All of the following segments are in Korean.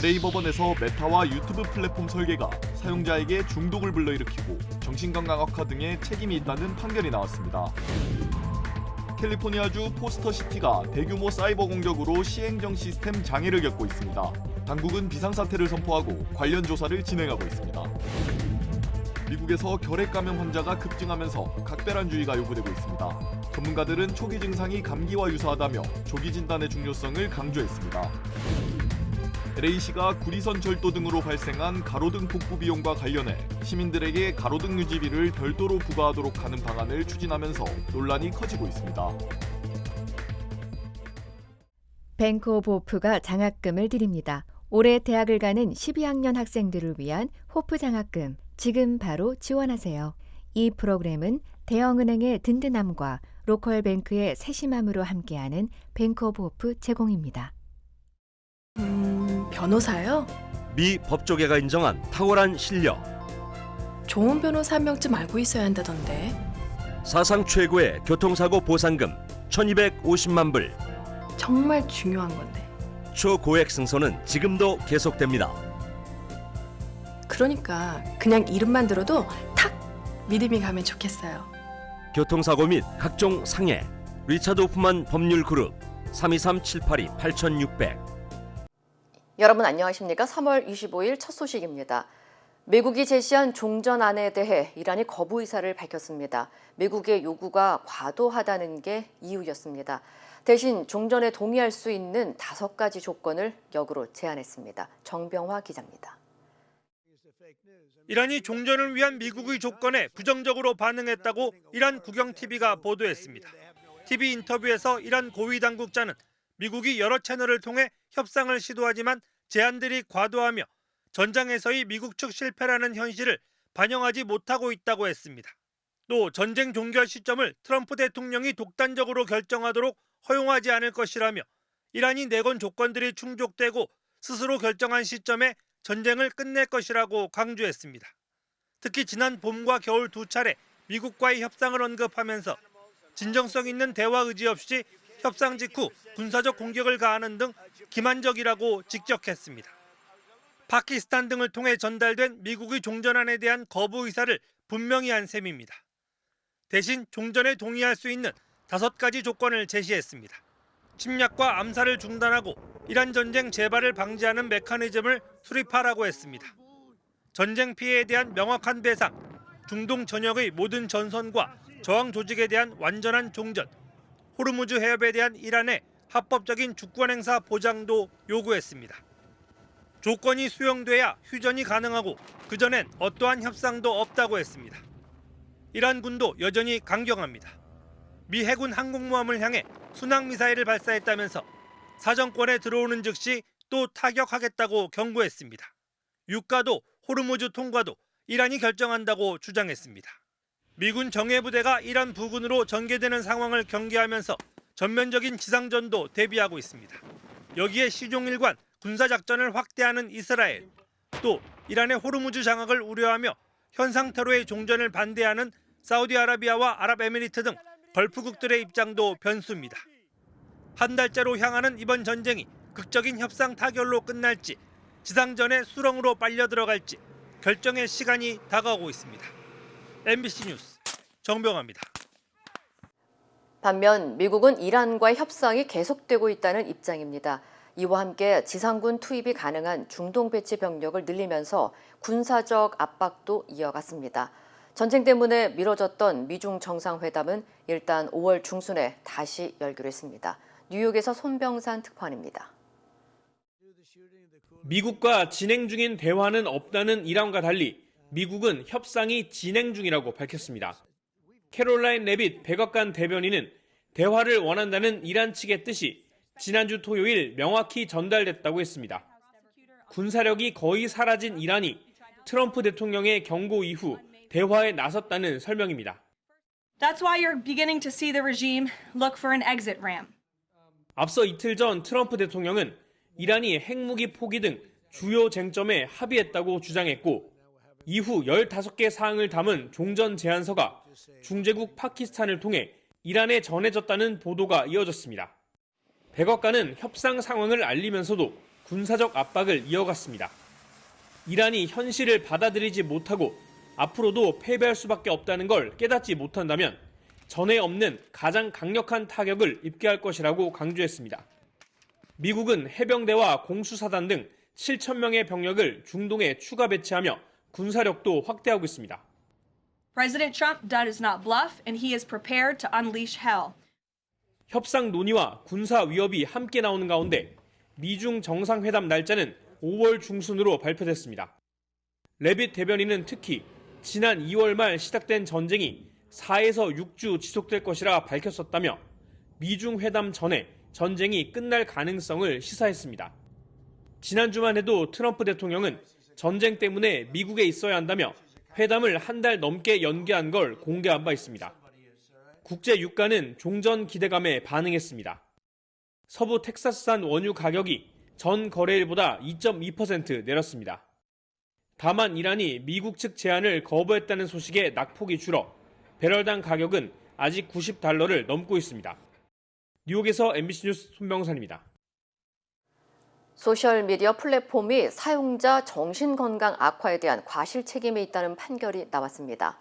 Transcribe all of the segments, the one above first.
LA 법원에서 메타와 유튜브 플랫폼 설계가 사용자에게 중독을 불러일으키고 정신건강 악화 등의 책임이 있다는 판결이 나왔습니다. 캘리포니아주 포스터시티가 대규모 사이버 공격으로 시행정 시스템 장애를 겪고 있습니다. 당국은 비상사태를 선포하고 관련 조사를 진행하고 있습니다. 미국에서 결핵 감염 환자가 급증하면서 각별한주의가 요구되고 있습니다. 전문가들은 초기 증상이 감기와 유사하다며 조기 진단의 중요성을 강조했습니다. LA시가 구리선 절도 등으로 발생한 가로등 복구 비용과 관련해 시민들에게 가로등 유지비를 별도로 부과하도록 하는 방안을 추진하면서 논란이 커지고 있습니다. 뱅크 오브 호프가 장학금을 드립니다. 올해 대학을 가는 12학년 학생들을 위한 호프 장학금, 지금 바로 지원하세요. 이 프로그램은 대형은행의 든든함과 로컬 뱅크의 세심함으로 함께하는 뱅크 오브 호프 제공입니다. 변호사요? 미 법조계가 인정한 탁월한 실력. 좋은 변호사 한 명쯤 알고 있어야 한다던데. 사상 최고의 교통사고 보상금 1,250만 불. 정말 중요한 건데. 초고액 승소는 지금도 계속됩니다. 그러니까 그냥 이름만 들어도 탁 믿음이 가면 좋겠어요. 교통사고 및 각종 상해. 리차드 호프만 법률그룹 323-782-8600. 여러분 안녕하십니까? 3월 25일 첫 소식입니다. 미국이 제시한 종전안에 대해 이란이 거부 의사를 밝혔습니다. 미국의 요구가 과도하다는 게 이유였습니다. 대신 종전에 동의할 수 있는 5가지 조건을 역으로 제안했습니다. 정병화 기자입니다. 이란이 종전을 위한 미국의 조건에 부정적으로 반응했다고 이란 국영TV가 보도했습니다. TV 인터뷰에서 이란 고위 당국자는 미국이 여러 채널을 통해 협상을 시도하지만 제안들이 과도하며 전장에서의 미국 측 실패라는 현실을 반영하지 못하고 있다고 했습니다. 또 전쟁 종결 시점을 트럼프 대통령이 독단적으로 결정하도록 허용하지 않을 것이라며 이란이 내건 조건들이 충족되고 스스로 결정한 시점에 전쟁을 끝낼 것이라고 강조했습니다. 특히 지난 봄과 겨울 2차례 미국과의 협상을 언급하면서 진정성 있는 대화 의지 없이 협상 직후 군사적 공격을 가하는 등 기만적이라고 직격했습니다. 파키스탄 등을 통해 전달된 미국의 종전안에 대한 거부 의사를 분명히 한 셈입니다. 대신 종전에 동의할 수 있는 5가지 조건을 제시했습니다. 침략과 암살을 중단하고 이란 전쟁 재발을 방지하는 메커니즘을 수립하라고 했습니다. 전쟁 피해에 대한 명확한 배상, 중동 전역의 모든 전선과 저항 조직에 대한 완전한 종전, 호르무즈 해협에 대한 이란의 합법적인 주권 행사 보장도 요구했습니다. 조건이 수용돼야 휴전이 가능하고 그전엔 어떠한 협상도 없다고 했습니다. 이란군도 여전히 강경합니다. 미 해군 항공모함을 향해 순항미사일을 발사했다면서 사정권에 들어오는 즉시 또 타격하겠다고 경고했습니다. 유가도 호르무즈 통과도 이란이 결정한다고 주장했습니다. 미군 정예부대가 이란 부근으로 전개되는 상황을 경계하면서 전면적인 지상전도 대비하고 있습니다. 여기에 시종일관 군사작전을 확대하는 이스라엘, 또 이란의 호르무즈 장악을 우려하며 현상태로의 종전을 반대하는 사우디아라비아와 아랍에미리트 등 걸프국들의 입장도 변수입니다. 한 달째로 향하는 이번 전쟁이 극적인 협상 타결로 끝날지 지상전의 수렁으로 빨려 들어갈지 결정의 시간이 다가오고 있습니다. MBC 뉴스 정병화입니다. 반면 미국은 이란과의 협상이 계속되고 있다는 입장입니다. 이와 함께 지상군 투입이 가능한 중동 배치 병력을 늘리면서 군사적 압박도 이어갔습니다. 전쟁 때문에 미뤄졌던 미중 정상회담은 일단 5월 중순에 다시 열기로 했습니다. 뉴욕에서 손병산 특파원입니다. 미국과 진행 중인 대화는 없다는 이란과 달리 미국은 협상이 진행 중이라고 밝혔습니다. 캐롤라인 레빗 백악관 대변인은 대화를 원한다는 이란 측의 뜻이 지난주 토요일 명확히 전달됐다고 했습니다. 군사력이 거의 사라진 이란이 트럼프 대통령의 경고 이후 대화에 나섰다는 설명입니다. That's why you're beginning to see the regime look for an exit ramp. 앞서 이틀 전 트럼프 대통령은 이란이 핵무기 포기 등 주요 쟁점에 합의했다고 주장했고 이후 15개 사항을 담은 종전 제안서가 중재국 파키스탄을 통해 이란에 전해졌다는 보도가 이어졌습니다. 백악관은 협상 상황을 알리면서도 군사적 압박을 이어갔습니다. 이란이 현실을 받아들이지 못하고 앞으로도 패배할 수밖에 없다는 걸 깨닫지 못한다면 전에 없는 가장 강력한 타격을 입게 할 것이라고 강조했습니다. 미국은 해병대와 공수사단 등 7천 명의 병력을 중동에 추가 배치하며 군사력도 확대하고 있습니다. President Trump does not bluff, and he is prepared to unleash hell. 협상 논의와 군사 위협이 함께 나오는 가운데 미중 정상회담 날짜는 5월 중순으로 발표됐습니다. 레빗 대변인은 특히 지난 2월 말 시작된 전쟁이 4에서 6주 지속될 것이라 밝혔었다며 미중 회담 전에 전쟁이 끝날 가능성을 시사했습니다. 지난주만 해도 트럼프 대통령은 전쟁 때문에 미국에 있어야 한다며 회담을 한 달 넘게 연기한 걸 공개한 바 있습니다. 국제 유가는 종전 기대감에 반응했습니다. 서부 텍사스산 원유 가격이 전 거래일보다 2.2% 내렸습니다. 다만 이란이 미국 측 제안을 거부했다는 소식에 낙폭이 줄어 배럴당 가격은 아직 $90를 넘고 있습니다. 뉴욕에서 MBC 뉴스 손병선입니다. 소셜미디어 플랫폼이 사용자 정신건강 악화에 대한 과실 책임이 있다는 판결이 나왔습니다.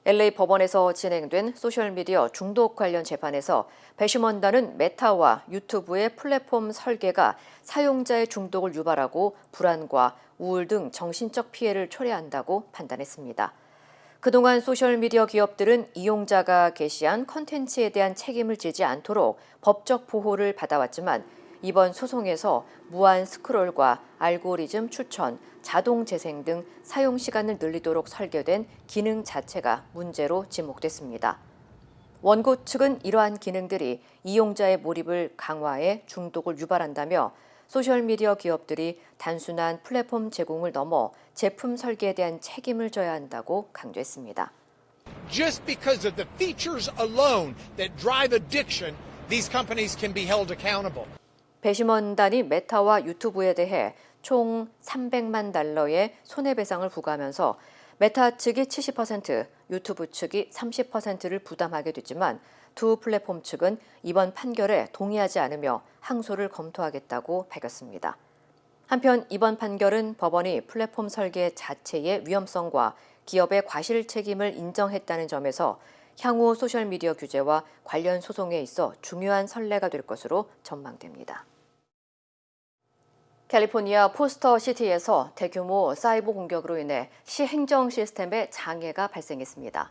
LA 법원에서 진행된 소셜미디어 중독 관련 재판에서 배심원단은 메타와 유튜브의 플랫폼 설계가 사용자의 중독을 유발하고 불안과 우울 등 정신적 피해를 초래한다고 판단했습니다. 그동안 소셜미디어 기업들은 이용자가 게시한 컨텐츠에 대한 책임을 지지 않도록 법적 보호를 받아왔지만 이번 소송에서 무한 스크롤과 알고리즘 추천, 자동 재생 등 사용 시간을 늘리도록 설계된 기능 자체가 문제로 지목됐습니다. 원고 측은 이러한 기능들이 이용자의 몰입을 강화해 중독을 유발한다며 소셜미디어 기업들이 단순한 플랫폼 제공을 넘어 제품 설계에 대한 책임을 져야 한다고 강조했습니다. Just because of the features alone that drive addiction, these companies can be held accountable. 배심원단이 메타와 유튜브에 대해 총 $300만 손해배상을 부과하면서 메타 측이 70%, 유튜브 측이 30%를 부담하게 됐지만 두 플랫폼 측은 이번 판결에 동의하지 않으며 항소를 검토하겠다고 밝혔습니다. 한편 이번 판결은 법원이 플랫폼 설계 자체의 위험성과 기업의 과실 책임을 인정했다는 점에서 향후 소셜미디어 규제와 관련 소송에 있어 중요한 선례가 될 것으로 전망됩니다. 캘리포니아 포스터 시티에서 대규모 사이버 공격으로 인해 시 행정 시스템에 장애가 발생했습니다.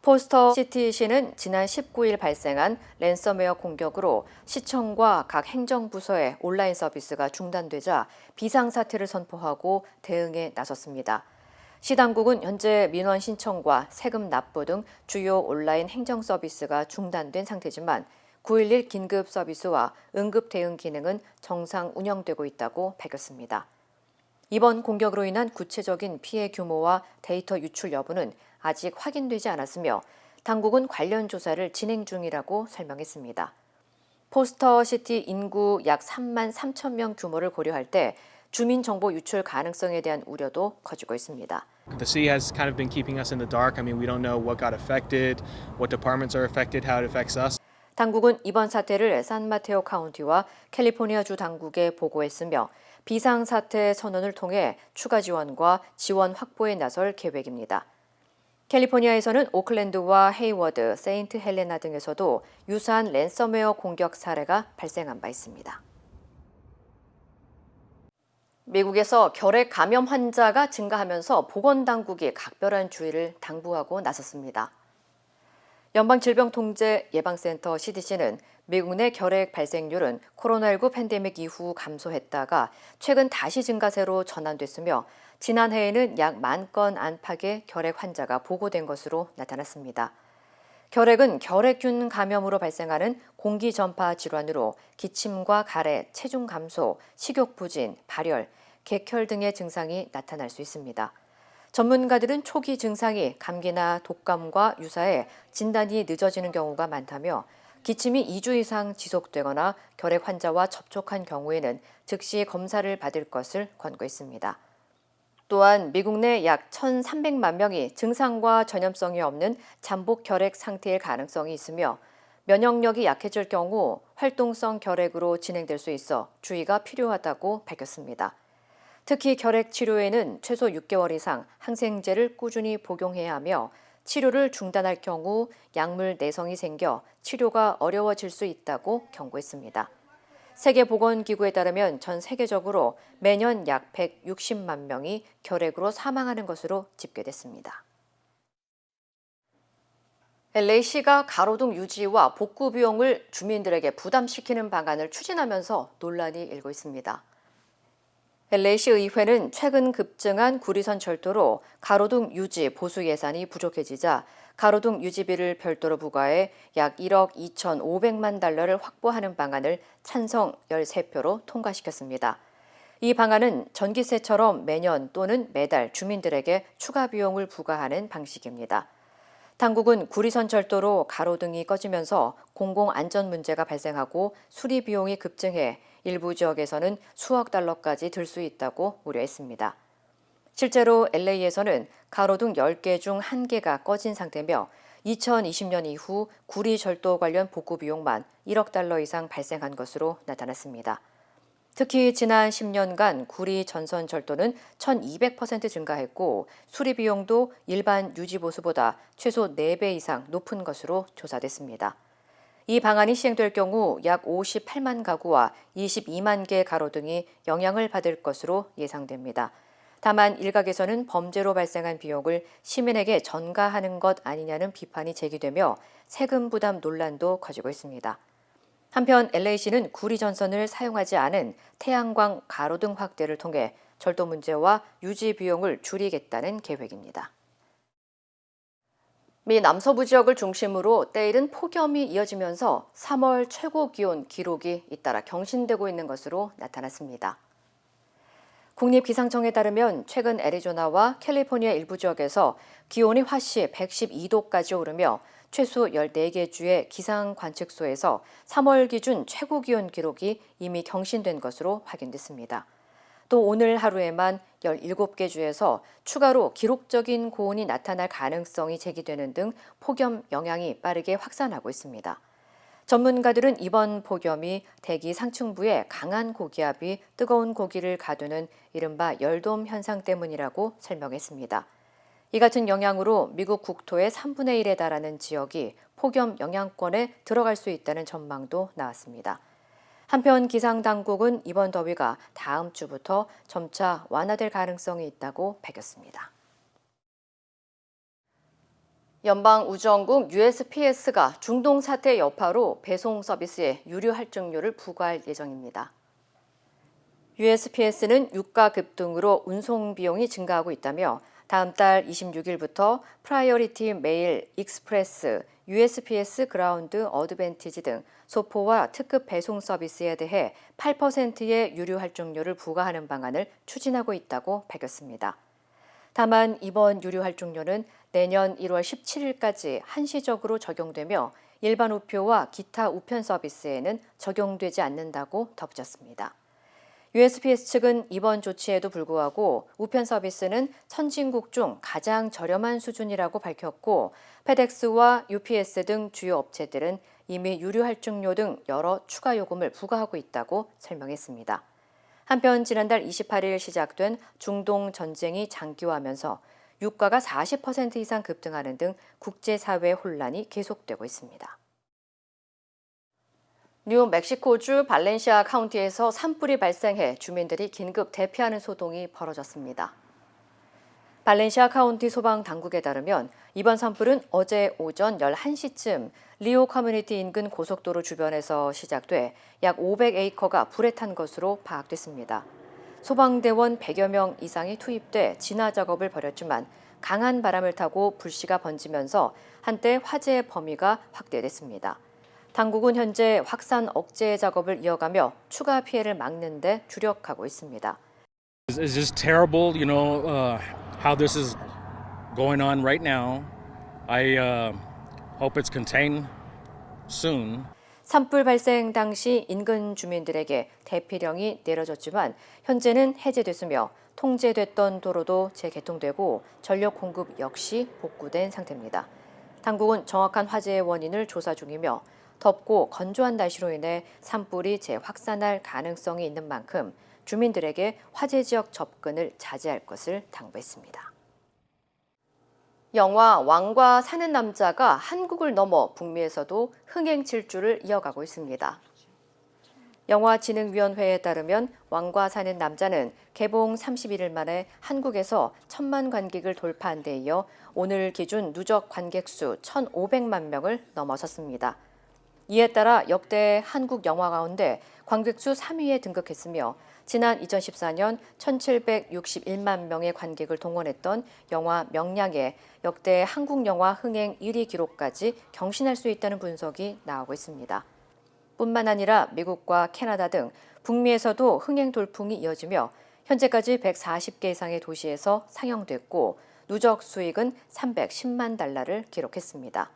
포스터 시티시는 지난 19일 발생한 랜섬웨어 공격으로 시청과 각 행정부서의 온라인 서비스가 중단되자 비상사태를 선포하고 대응에 나섰습니다. 시 당국은 현재 민원 신청과 세금 납부 등 주요 온라인 행정 서비스가 중단된 상태지만 911 긴급 서비스와 응급 대응 기능은 정상 운영되고 있다고 밝혔습니다. 이번 공격으로 인한 구체적인 피해 규모와 데이터 유출 여부는 아직 확인되지 않았으며 당국은 관련 조사를 진행 중이라고 설명했습니다. 포스터 시티 인구 약 3만 3천 명 규모를 고려할 때 주민 정보 유출 가능성에 대한 우려도 커지고 있습니다. The city has kind of been keeping us in the dark. I mean, we don't know what got affected, what departments are affected, how it affects us. 당국은 이번 사태를 산마테오 카운티와 캘리포니아주 당국에 보고했으며 비상사태 선언을 통해 추가 지원과 지원 확보에 나설 계획입니다. 캘리포니아에서는 오클랜드와 헤이워드, 세인트 헬레나 등에서도 유사한 랜섬웨어 공격 사례가 발생한 바 있습니다. 미국에서 결핵 감염 환자가 증가하면서 보건당국이 각별한 주의를 당부하고 나섰습니다. 연방질병통제예방센터 CDC는 미국 내 결핵 발생률은 코로나19 팬데믹 이후 감소했다가 최근 다시 증가세로 전환됐으며 지난해에는 약 10,000건 안팎의 결핵 환자가 보고된 것으로 나타났습니다. 결핵은 결핵균 감염으로 발생하는 공기 전파 질환으로 기침과 가래, 체중 감소, 식욕 부진, 발열, 객혈 등의 증상이 나타날 수 있습니다. 전문가들은 초기 증상이 감기나 독감과 유사해 진단이 늦어지는 경우가 많다며 기침이 2주 이상 지속되거나 결핵 환자와 접촉한 경우에는 즉시 검사를 받을 것을 권고했습니다. 또한 미국 내 약 1,300만 명이 증상과 전염성이 없는 잠복 결핵 상태일 가능성이 있으며 면역력이 약해질 경우 활동성 결핵으로 진행될 수 있어 주의가 필요하다고 밝혔습니다. 특히 결핵 치료에는 최소 6개월 이상 항생제를 꾸준히 복용해야 하며 치료를 중단할 경우 약물 내성이 생겨 치료가 어려워질 수 있다고 경고했습니다. 세계보건기구에 따르면 전 세계적으로 매년 약 160만 명이 결핵으로 사망하는 것으로 집계됐습니다. LA시가 가로등 유지와 복구 비용을 주민들에게 부담시키는 방안을 추진하면서 논란이 일고 있습니다. LA시 의회는 최근 급증한 구리선 철도로 가로등 유지 보수 예산이 부족해지자 가로등 유지비를 별도로 부과해 약 1억 2,500만 달러를 확보하는 방안을 찬성 13표로 통과시켰습니다. 이 방안은 전기세처럼 매년 또는 매달 주민들에게 추가 비용을 부과하는 방식입니다. 당국은 구리선 철도로 가로등이 꺼지면서 공공안전 문제가 발생하고 수리 비용이 급증해 일부 지역에서는 수억 달러까지 들 수 있다고 우려했습니다. 실제로 LA에서는 가로등 10개 중 1개가 꺼진 상태며 2020년 이후 구리 철도 관련 복구 비용만 1억 달러 이상 발생한 것으로 나타났습니다. 특히 지난 10년간 구리 전선 철도는 1,200% 증가했고 수리 비용도 일반 유지 보수보다 최소 4배 이상 높은 것으로 조사됐습니다. 이 방안이 시행될 경우 약 58만 가구와 22만 개 가로등이 영향을 받을 것으로 예상됩니다. 다만 일각에서는 범죄로 발생한 비용을 시민에게 전가하는 것 아니냐는 비판이 제기되며 세금 부담 논란도 커지고 있습니다. 한편 LA시는 구리 전선을 사용하지 않은 태양광 가로등 확대를 통해 철도 문제와 유지 비용을 줄이겠다는 계획입니다. 미 남서부 지역을 중심으로 때이른 폭염이 이어지면서 3월 최고 기온 기록이 잇따라 경신되고 있는 것으로 나타났습니다. 국립기상청에 따르면 최근 애리조나와 캘리포니아 일부 지역에서 기온이 화씨 112도까지 오르며 최소 14개 주의 기상 관측소에서 3월 기준 최고 기온 기록이 이미 경신된 것으로 확인됐습니다. 또 오늘 하루에만 17개 주에서 추가로 기록적인 고온이 나타날 가능성이 제기되는 등 폭염 영향이 빠르게 확산하고 있습니다. 전문가들은 이번 폭염이 대기 상층부에 강한 고기압이 뜨거운 고기를 가두는 이른바 열돔 현상 때문이라고 설명했습니다. 이 같은 영향으로 미국 국토의 3분의 1에 달하는 지역이 폭염 영향권에 들어갈 수 있다는 전망도 나왔습니다. 한편 기상당국은 이번 더위가 다음 주부터 점차 완화될 가능성이 있다고 밝혔습니다. 연방우주원국 USPS가 중동 사태 여파로 배송 서비스에 유류 할증료를 부과할 예정입니다. USPS는 유가 급등으로 운송 비용이 증가하고 있다며 다음 달 26일부터 프라이어리티 메일 익스프레스, USPS 그라운드 어드밴티지 등 소포와 특급 배송 서비스에 대해 8%의 유류 할증료를 부과하는 방안을 추진하고 있다고 밝혔습니다. 다만 이번 유류 할증료는 내년 1월 17일까지 한시적으로 적용되며 일반 우표와 기타 우편 서비스에는 적용되지 않는다고 덧붙였습니다. USPS 측은 이번 조치에도 불구하고 우편 서비스는 선진국 중 가장 저렴한 수준이라고 밝혔고 페덱스와 UPS 등 주요 업체들은 이미 유류 할증료 등 여러 추가 요금을 부과하고 있다고 설명했습니다. 한편 지난달 28일 시작된 중동 전쟁이 장기화하면서 유가가 40% 이상 급등하는 등 국제사회 혼란이 계속되고 있습니다. 뉴멕시코주 발렌시아 카운티에서 산불이 발생해 주민들이 긴급 대피하는 소동이 벌어졌습니다. 발렌시아 카운티 소방 당국에 따르면 이번 산불은 어제 오전 11시쯤 리오 커뮤니티 인근 고속도로 주변에서 시작돼 약 500에이커가 불에 탄 것으로 파악됐습니다. 소방대원 100여 명 이상이 투입돼 진화 작업을 벌였지만 강한 바람을 타고 불씨가 번지면서 한때 화재의 범위가 확대됐습니다. 당국은 현재 확산 억제 작업을 이어가며 추가 피해를 막는 데 주력하고 있습니다. It's just terrible, how this is going on right now. I hope it's contained soon. 산불 발생 당시 인근 주민들에게 대피령이 내려졌지만 현재는 해제됐으며 통제됐던 도로도 재개통되고 전력 공급 역시 복구된 상태입니다. 당국은 정확한 화재의 원인을 조사 중이며 덥고 건조한 날씨로 인해 산불이 재확산할 가능성이 있는 만큼 주민들에게 화재 지역 접근을 자제할 것을 당부했습니다. 영화 왕과 사는 남자가 한국을 넘어 북미에서도 흥행 질주를 이어가고 있습니다. 영화진흥위원회에 따르면 왕과 사는 남자는 개봉 31일 만에 한국에서 1,000만 관객을 돌파한 데 이어 오늘 기준 누적 관객 수 1,500만 명을 넘어섰습니다. 이에 따라 역대 한국 영화 가운데 관객 수 3위에 등극했으며 지난 2014년 1,761만 명의 관객을 동원했던 영화 명량의 역대 한국 영화 흥행 1위 기록까지 경신할 수 있다는 분석이 나오고 있습니다. 뿐만 아니라 미국과 캐나다 등 북미에서도 흥행 돌풍이 이어지며 현재까지 140개 이상의 도시에서 상영됐고 누적 수익은 310만 달러를 기록했습니다.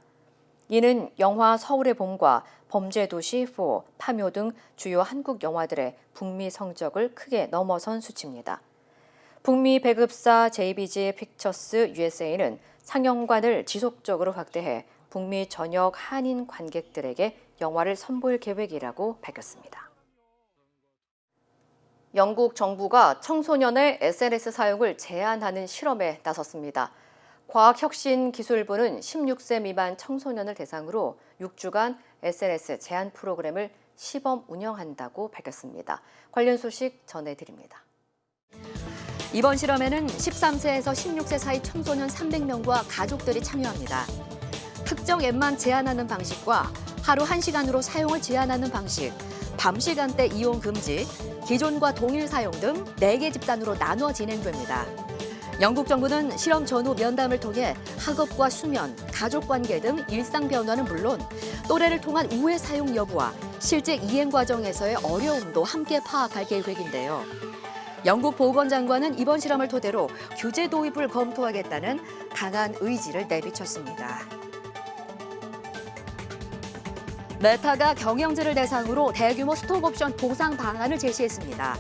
이는 영화 서울의 봄과 범죄도시 4, 파묘 등 주요 한국 영화들의 북미 성적을 크게 넘어선 수치입니다. 북미 배급사 JBG 픽처스 USA는 상영관을 지속적으로 확대해 북미 전역 한인 관객들에게 영화를 선보일 계획이라고 밝혔습니다. 영국 정부가 청소년의 SNS 사용을 제한하는 실험에 나섰습니다. 과학혁신기술부는 16세 미만 청소년을 대상으로 6주간 SNS 제한 프로그램을 시범 운영한다고 밝혔습니다. 관련 소식 전해드립니다. 이번 실험에는 13세에서 16세 사이 청소년 300명과 가족들이 참여합니다. 특정 앱만 제한하는 방식과 하루 1시간으로 사용을 제한하는 방식, 밤 시간대 이용 금지, 기존과 동일 사용 등 4개 집단으로 나누어 진행됩니다. 영국 정부는 실험 전후 면담을 통해 학업과 수면, 가족관계 등 일상 변화는 물론 또래를 통한 우회 사용 여부와 실제 이행 과정에서의 어려움도 함께 파악할 계획인데요. 영국 보건장관은 이번 실험을 토대로 규제 도입을 검토하겠다는 강한 의지를 내비쳤습니다. 메타가 경영진을 대상으로 대규모 스톡옵션 보상 방안을 제시했습니다.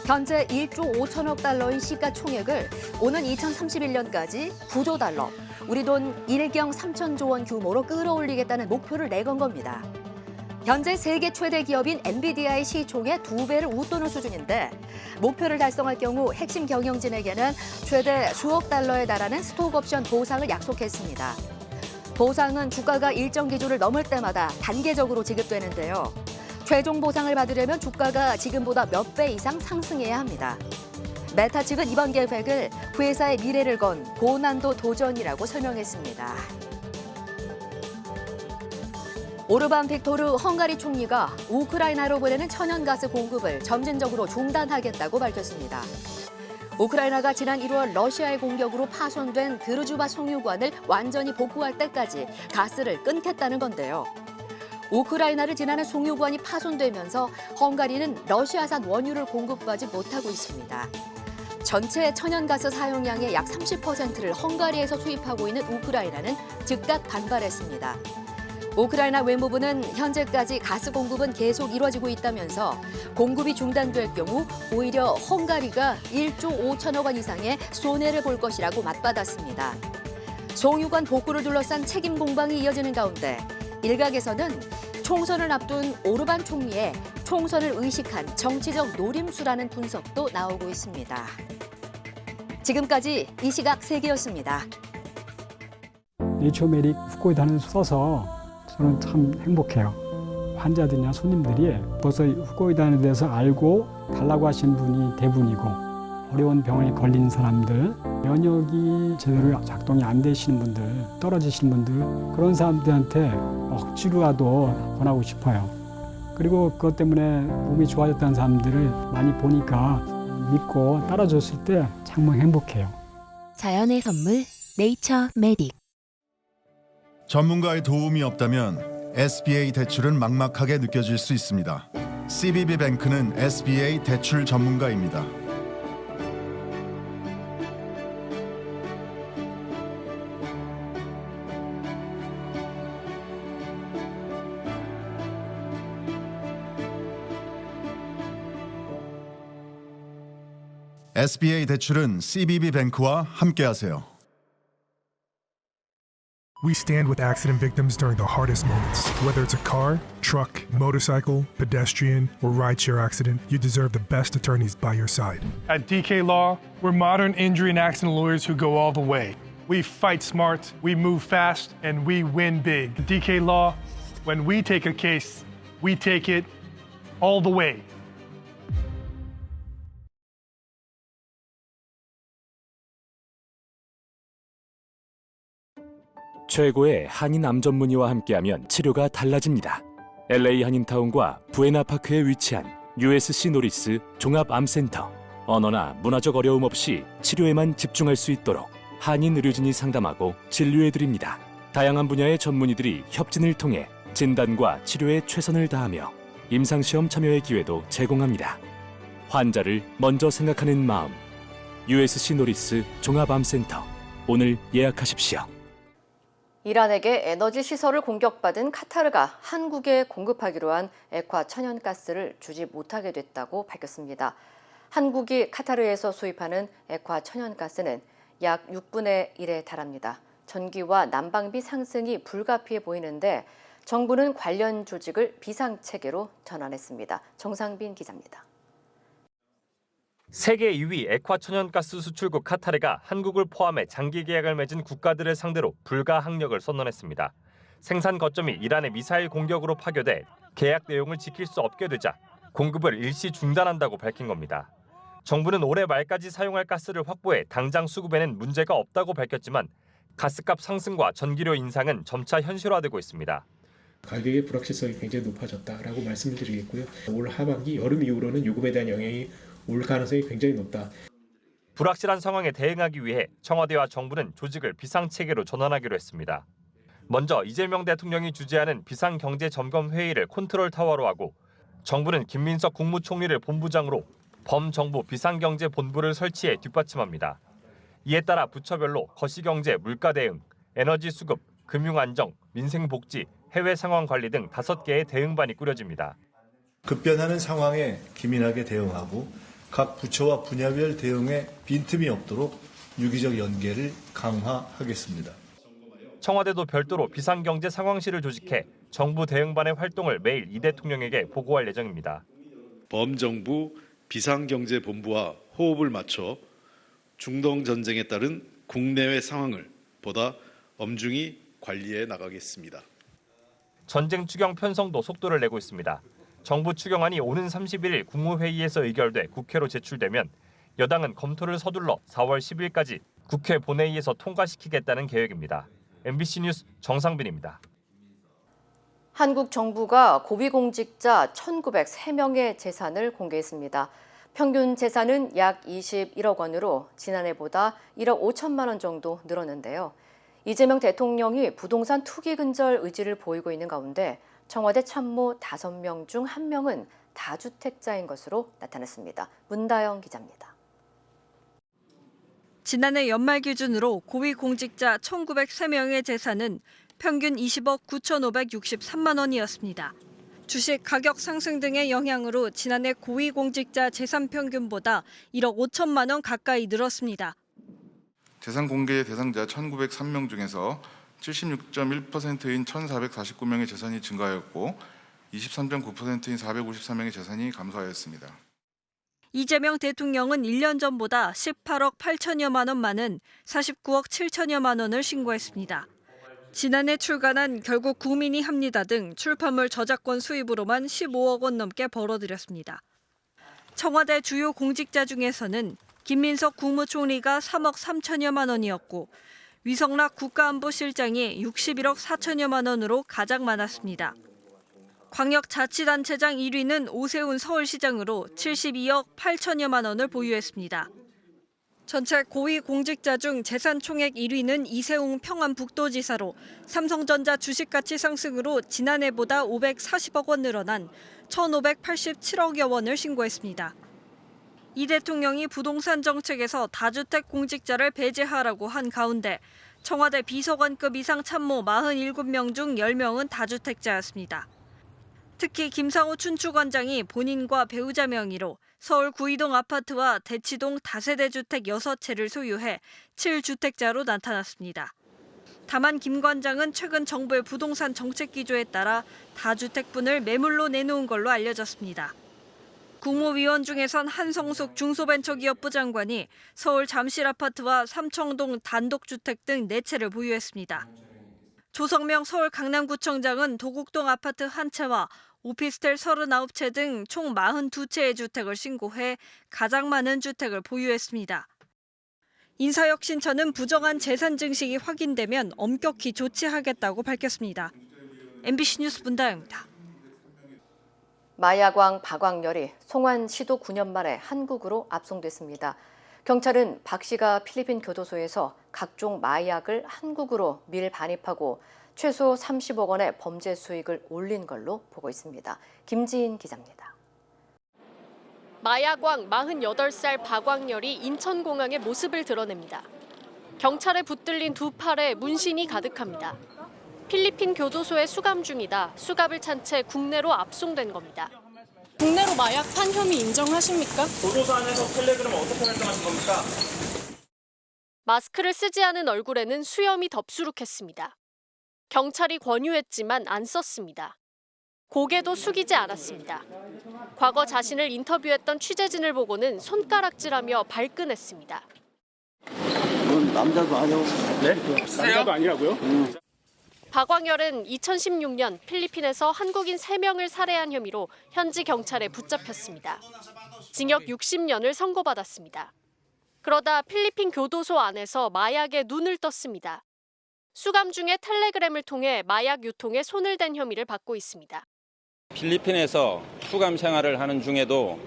현재 1조 5천억 달러인 시가총액을 오는 2031년까지 9조 달러, 우리 돈 1경 3천조 원 규모로 끌어올리겠다는 목표를 내건 겁니다. 현재 세계 최대 기업인 엔비디아의 시총의 2배를 웃도는 수준인데 목표를 달성할 경우 핵심 경영진에게는 최대 수억 달러에 달하는 스톡옵션 보상을 약속했습니다. 보상은 주가가 일정 기준을 넘을 때마다 단계적으로 지급되는데요. 최종 보상을 받으려면 주가가 지금보다 몇 배 이상 상승해야 합니다. 메타 측은 이번 계획을 회사의 미래를 건 고난도 도전이라고 설명했습니다. 오르반 빅토르 헝가리 총리가 우크라이나로 보내는 천연가스 공급을 점진적으로 중단하겠다고 밝혔습니다. 우크라이나가 지난 1월 러시아의 공격으로 파손된 드르주바 송유관을 완전히 복구할 때까지 가스를 끊겠다는 건데요. 우크라이나를 지나는 송유관이 파손되면서 헝가리는 러시아산 원유를 공급하지 못하고 있습니다. 전체 천연가스 사용량의 약 30%를 헝가리에서 수입하고 있는 우크라이나는 즉각 반발했습니다. 우크라이나 외무부는 현재까지 가스 공급은 계속 이뤄지고 있다면서 공급이 중단될 경우 오히려 헝가리가 1조 5천억 원 이상의 손해를 볼 것이라고 맞받았습니다. 송유관 복구를 둘러싼 책임 공방이 이어지는 가운데 일각에서는 총선을 앞둔 오르반 총리의 총선을 의식한 정치적 노림수라는 분석도 나오고 있습니다. 지금까지 이 시각 세계였습니다. 네이처메릭 후코이단을 써서 저는 참 행복해요. 환자들이나 손님들이 벌써 후코이단에 대해서 알고 달라고 하시는 분이 대부분이고 어려운 병에 걸린 사람들, 면역이 제대로 작동이 안 되시는 분들, 떨어지시는 분들 그런 사람들한테 억지로라도 권하고 싶어요. 그리고 그것 때문에 몸이 좋아졌다는 사람들을 많이 보니까 믿고 따라줬을 때 정말 행복해요. 자연의 선물 네이처메딕. 전문가의 도움이 없다면 SBA 대출은 막막하게 느껴질 수 있습니다. CBB뱅크는 SBA 대출 전문가입니다. SBA 대출은 CBB뱅크와 함께하세요. We stand with accident victims during the hardest moments. Whether it's a car, truck, motorcycle, pedestrian, or rideshare accident, you deserve the best attorneys by your side. At DK Law, we're modern injury and accident lawyers who go all the way. We fight smart, we move fast, and we win big. At DK Law, when we take a case, we take it all the way. 최고의 한인 암 전문의와 함께하면 치료가 달라집니다. LA 한인타운과 부에나파크에 위치한 USC 노리스 종합암센터. 언어나 문화적 어려움 없이 치료에만 집중할 수 있도록 한인 의료진이 상담하고 진료해드립니다. 다양한 분야의 전문의들이 협진을 통해 진단과 치료에 최선을 다하며 임상시험 참여의 기회도 제공합니다. 환자를 먼저 생각하는 마음. USC 노리스 종합암센터. 오늘 예약하십시오. 이란에게 에너지 시설을 공격받은 카타르가 한국에 공급하기로 한 액화 천연가스를 주지 못하게 됐다고 밝혔습니다. 한국이 카타르에서 수입하는 액화 천연가스는 약 6분의 1에 달합니다. 전기와 난방비 상승이 불가피해 보이는데 정부는 관련 조직을 비상체계로 전환했습니다. 정상빈 기자입니다. 세계 2위 액화천연가스 수출국 카타르가 한국을 포함해 장기 계약을 맺은 국가들을 상대로 불가항력을 선언했습니다. 생산 거점이 이란의 미사일 공격으로 파괴돼 계약 내용을 지킬 수 없게 되자 공급을 일시 중단한다고 밝힌 겁니다. 정부는 올해 말까지 사용할 가스를 확보해 당장 수급에는 문제가 없다고 밝혔지만 가스값 상승과 전기료 인상은 점차 현실화되고 있습니다. 가격의 불확실성이 굉장히 높아졌다라고 말씀을 드리겠고요. 올 하반기 여름 이후로는 요금에 대한 영향이 올 가능성이 굉장히 높다. 불확실한 상황에 대응하기 위해 청와대와 정부는 조직을 비상체계로 전환하기로 했습니다. 먼저 이재명 대통령이 주재하는 비상경제점검회의를 컨트롤타워로 하고 정부는 김민석 국무총리를 본부장으로 범정부 비상경제본부를 설치해 뒷받침합니다. 이에 따라 부처별로 거시경제, 물가대응, 에너지수급, 금융안정, 민생복지, 해외상황관리 등 5개의 대응반이 꾸려집니다. 급변하는 상황에 기민하게 대응하고 각 부처와 분야별 대응에 빈틈이 없도록 유기적 연계를 강화하겠습니다. 청와대도 별도로 비상경제 상황실을 조직해 정부 대응반의 활동을 매일 이 대통령에게 보고할 예정입니다. 범정부 비상경제본부와 호흡을 맞춰 중동 전쟁에 따른 국내외 상황을 보다 엄중히 관리해 나가겠습니다. 전쟁 추경 편성도 속도를 내고 있습니다. 정부 추경안이 오는 31일 국무회의에서 의결돼 국회로 제출되면 여당은 검토를 서둘러 4월 10일까지 국회 본회의에서 통과시키겠다는 계획입니다. MBC 뉴스 정상빈입니다. 한국 정부가 고위공직자 1,903명의 재산을 공개했습니다. 평균 재산은 약 21억 원으로 지난해보다 1억 5천만 원 정도 늘었는데요. 이재명 대통령이 부동산 투기 근절 의지를 보이고 있는 가운데 청와대 참모 5명 중 1명은 다주택자인 것으로 나타났습니다. 문다영 기자입니다. 지난해 연말 기준으로 고위공직자 1,903명의 재산은 평균 20억 9,563만 원이었습니다. 주식 가격 상승 등의 영향으로 지난해 고위공직자 재산 평균보다 1억 5천만 원 가까이 늘었습니다. 재산 공개 대상자 1,903명 중에서 76.1%인 1,449명의 재산이 증가하였고 23.9%인 454명의 재산이 감소하였습니다. 이재명 대통령은 1년 전보다 18억 8천여만 원 많은 49억 7천여만 원을 신고했습니다. 지난해 출간한 결국 국민이 합니다 등 출판물 저작권 수입으로만 15억 원 넘게 벌어들였습니다. 청와대 주요 공직자 중에서는 김민석 국무총리가 3억 3천여만 원이었고 위성락 국가안보실장이 61억 4천여만 원으로 가장 많았습니다. 광역자치단체장 1위는 오세훈 서울시장으로 72억 8천여만 원을 보유했습니다. 전체 고위 공직자 중 재산 총액 1위는 이세웅 평안북도지사로 삼성전자 주식가치 상승으로 지난해보다 540억 원 늘어난 1,587억여 원을 신고했습니다. 이 대통령이 부동산 정책에서 다주택 공직자를 배제하라고 한 가운데 청와대 비서관급 이상 참모 47명 중 10명은 다주택자였습니다. 특히 김상호 춘추관장이 본인과 배우자 명의로 서울 구이동 아파트와 대치동 다세대 주택 6채를 소유해 7주택자로 나타났습니다. 다만 김 관장은 최근 정부의 부동산 정책 기조에 따라 다주택분을 매물로 내놓은 걸로 알려졌습니다. 국무위원 중에선 한성숙 중소벤처기업부 장관이 서울 잠실 아파트와 삼청동 단독주택 등 4채를 보유했습니다. 조성명 서울 강남구청장은 도곡동 아파트 1채와 오피스텔 39채 등 총 42채의 주택을 신고해 가장 많은 주택을 보유했습니다. 인사혁신처는 부정한 재산 증식이 확인되면 엄격히 조치하겠다고 밝혔습니다. MBC 뉴스 문다영입니다. 마약왕 박광렬이 송환시도 9년 만에 한국으로 압송됐습니다. 경찰은 박 씨가 필리핀 교도소에서 각종 마약을 한국으로 밀반입하고 최소 30억 원의 범죄 수익을 올린 걸로 보고 있습니다. 김지인 기자입니다. 마약왕 48살 박광렬이 인천공항의 모습을 드러냅니다. 경찰에 붙들린 두 팔에 문신이 가득합니다. 필리핀 교도소에 수감 중이다. 수갑을 찬 채 국내로 압송된 겁니다. 국내로 마약 판 혐의 인정하십니까? 교도소 안에서 텔레그램 어떻게 활동하신 겁니까? 마스크를 쓰지 않은 얼굴에는 수염이 덥수룩했습니다. 경찰이 권유했지만 안 썼습니다. 고개도 숙이지 않았습니다. 과거 자신을 인터뷰했던 취재진을 보고는 손가락질하며 발끈했습니다. 넌 남자도 아니고. 네? 남자도 아니라고요? 박광렬은 2016년 필리핀에서 한국인 3명을 살해한 혐의로 현지 경찰에 붙잡혔습니다. 징역 60년을 선고받았습니다. 그러다 필리핀 교도소 안에서 마약에 눈을 떴습니다. 수감 중에 텔레그램을 통해 마약 유통에 손을 댄 혐의를 받고 있습니다. 필리핀에서 수감 생활을 하는 중에도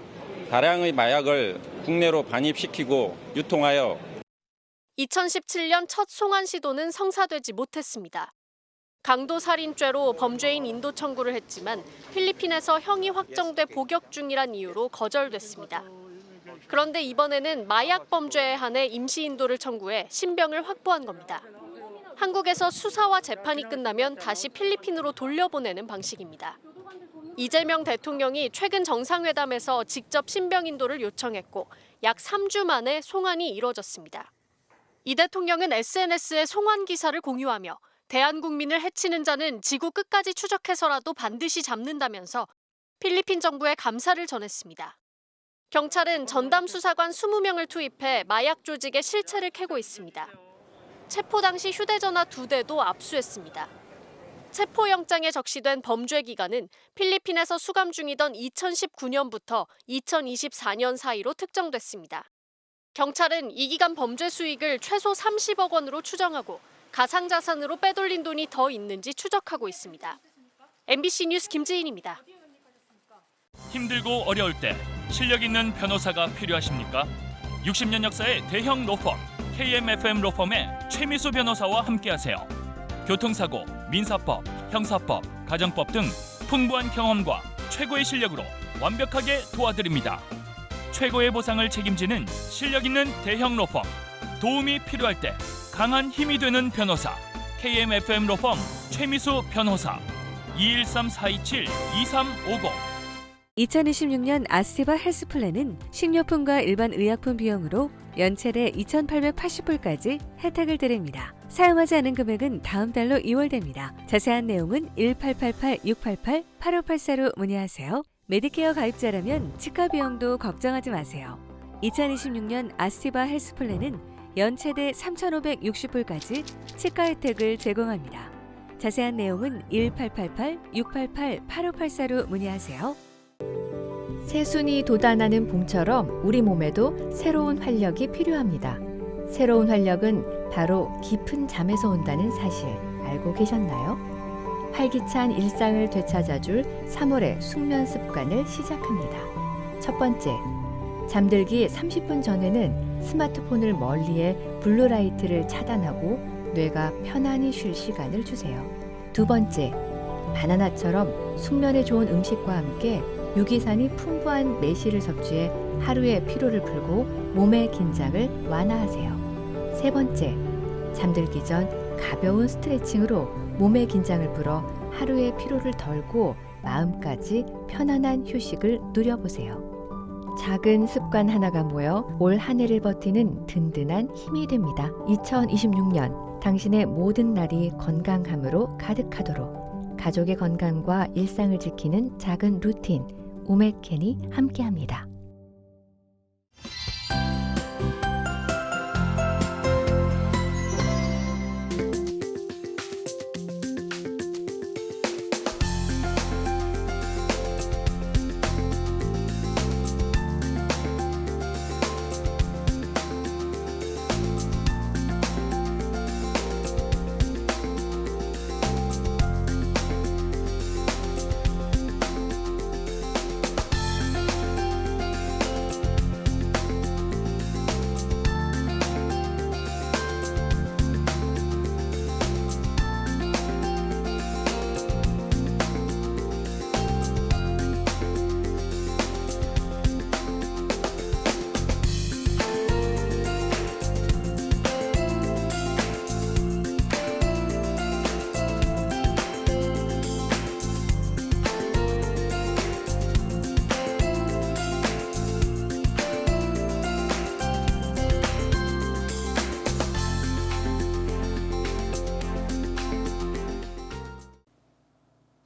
다량의 마약을 국내로 반입시키고 유통하여 2017년 첫 송환 시도는 성사되지 못했습니다. 강도살인죄로 범죄인 인도 청구를 했지만 필리핀에서 형이 확정돼 복역 중이란 이유로 거절됐습니다. 그런데 이번에는 마약 범죄에 한해 임시 인도를 청구해 신병을 확보한 겁니다. 한국에서 수사와 재판이 끝나면 다시 필리핀으로 돌려보내는 방식입니다. 이재명 대통령이 최근 정상회담에서 직접 신병 인도를 요청했고 약 3주 만에 송환이 이뤄졌습니다. 이 대통령은 SNS에 송환 기사를 공유하며 대한국민을 해치는 자는 지구 끝까지 추적해서라도 반드시 잡는다면서 필리핀 정부에 감사를 전했습니다. 경찰은 전담 수사관 20명을 투입해 마약 조직의 실체를 캐고 있습니다. 체포 당시 휴대전화 2대도 압수했습니다. 체포영장에 적시된 범죄 기간은 필리핀에서 수감 중이던 2019년부터 2024년 사이로 특정됐습니다. 경찰은 이 기간 범죄 수익을 최소 30억 원으로 추정하고 가상자산으로 빼돌린 돈이 더 있는지 추적하고 있습니다. MBC 뉴스 김지인입니다. 힘들고 어려울 때 실력 있는 변호사가 필요하십니까? 60년 역사의 대형 로펌 KMFM 로펌의 최미수 변호사와 함께하세요. 교통사고, 민사법, 형사법, 가정법 등 풍부한 경험과 최고의 실력으로 완벽하게 도와드립니다. 최고의 보상을 책임지는 실력 있는 대형 로펌. 도움이 필요할 때 강한 힘이 되는 변호사. KMFM 로펌 최미수 변호사. 213-427-2350. 2026년 아스티바 헬스플랜은 식료품과 일반 의약품 비용으로 연체대 2,880불까지 혜택을 드립니다. 사용하지 않은 금액은 다음 달로 2월됩니다. 자세한 내용은 1888-688-8584로 문의하세요. 메디케어 가입자라면 치과 비용도 걱정하지 마세요. 2026년 아스티바 헬스플랜은 연체대 3,560불까지 치과 혜택을 제공합니다. 자세한 내용은 1888-688-8584로 문의하세요. 새순이 돋아나는 봄처럼 우리 몸에도 새로운 활력이 필요합니다. 새로운 활력은 바로 깊은 잠에서 온다는 사실 알고 계셨나요? 활기찬 일상을 되찾아줄 3월의 숙면 습관을 시작합니다. 첫 번째, 잠들기 30분 전에는 스마트폰을 멀리해 블루라이트를 차단하고 뇌가 편안히 쉴 시간을 주세요. 두 번째, 바나나처럼 숙면에 좋은 음식과 함께 유기산이 풍부한 매실을 섭취해 하루의 피로를 풀고 몸의 긴장을 완화하세요. 세 번째, 잠들기 전 가벼운 스트레칭으로 몸의 긴장을 풀어 하루의 피로를 덜고 마음까지 편안한 휴식을 누려보세요. 작은 습관 하나가 모여 올 한 해를 버티는 든든한 힘이 됩니다. 2026년 당신의 모든 날이 건강함으로 가득하도록 가족의 건강과 일상을 지키는 작은 루틴 우메켄이 함께합니다.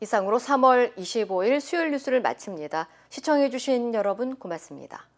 이상으로 3월 25일 수요일 뉴스를 마칩니다. 시청해주신 여러분 고맙습니다.